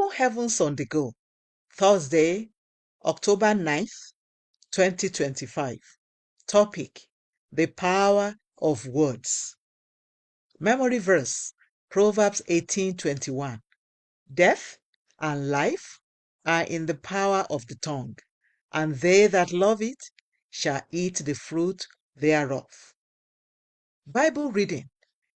Open Heavens on the Go, Thursday, October 9th, 2025. Topic: The Power of Words. Memory verse, Proverbs 18:21. Death and life are in the power of the tongue, and they that love it shall eat the fruit thereof. Bible reading,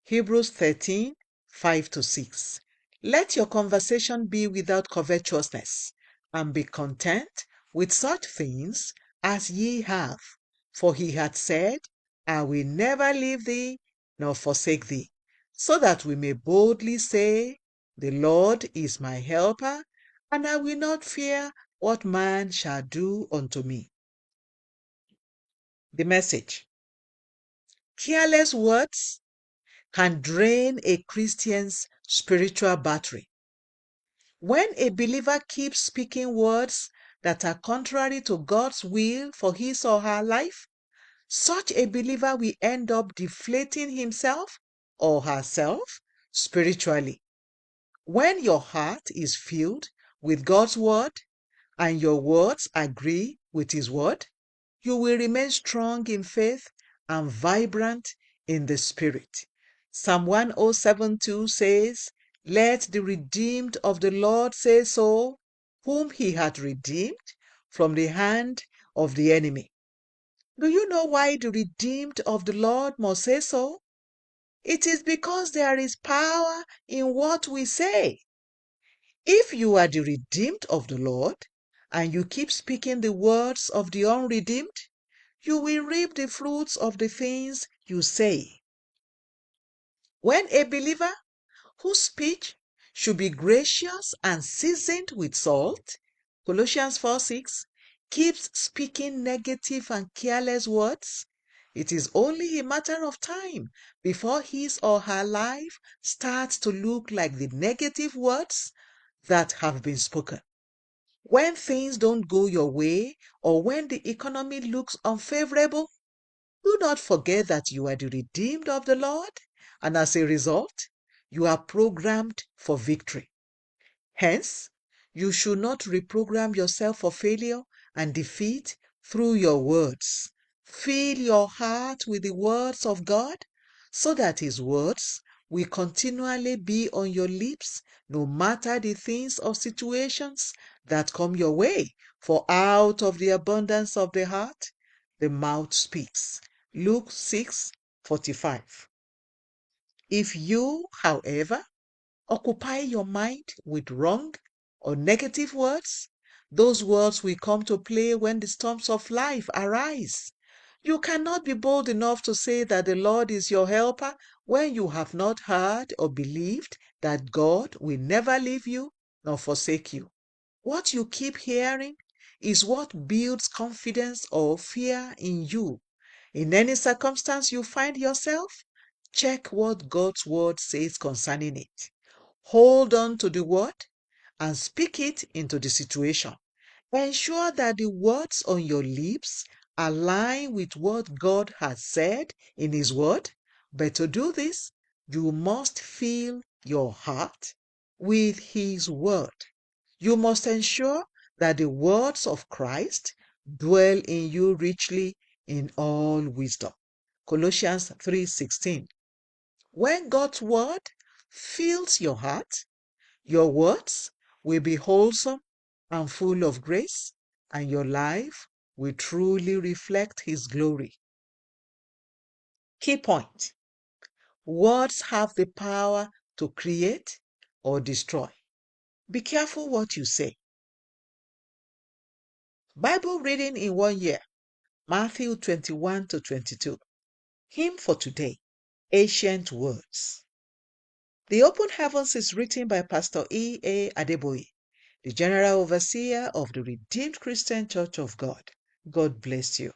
Hebrews 13:5-6. Let your conversation be without covetousness, and be content with such things as ye have. For he hath said, I will never leave thee nor forsake thee, so that we may boldly say, the Lord is my helper, and I will not fear what man shall do unto me. The message: careless words can drain a Christian's spiritual battery. When a believer keeps speaking words that are contrary to God's will for his or her life, such a believer will end up deflating himself or herself spiritually. When your heart is filled with God's word and your words agree with his word, you will remain strong in faith and vibrant in the spirit. Psalm 107:2 says, Let the redeemed of the Lord say so, whom he hath redeemed from the hand of the enemy. Do you know why the redeemed of the Lord must say so? It is because there is power in what we say. If you are the redeemed of the Lord and you keep speaking the words of the unredeemed, you will reap the fruits of the things you say. When a believer whose speech should be gracious and seasoned with salt, Colossians 4:6, keeps speaking negative and careless words, it is only a matter of time before his or her life starts to look like the negative words that have been spoken. When things don't go your way, or when the economy looks unfavorable, do not forget that you are the redeemed of the Lord, and as a result, you are programmed for victory. Hence, you should not reprogram yourself for failure and defeat through your words. Fill your heart with the words of God, so that his words will continually be on your lips, no matter the things or situations that come your way. For out of the abundance of the heart, the mouth speaks. Luke 6:45. If you, however, occupy your mind with wrong or negative words, those words will come to play when the storms of life arise. You cannot be bold enough to say that the Lord is your helper when you have not heard or believed that God will never leave you nor forsake you. What you keep hearing is what builds confidence or fear in you. In any circumstance you find yourself, check what God's word says concerning it. Hold on to the word and speak it into the situation. Ensure that the words on your lips align with what God has said in his word. But to do this, you must fill your heart with his word. You must ensure that the words of Christ dwell in you richly in all wisdom. Colossians 3:16. When God's word fills your heart, your words will be wholesome and full of grace, and your life will truly reflect his glory. Key point: words have the power to create or destroy. Be careful what you say. Bible reading in 1 year, Matthew 21-22. Hymn for today, Ancient Words. The Open Heavens is written by Pastor E.A.Adeboye, the General Overseer of the Redeemed Christian Church of God. God bless you.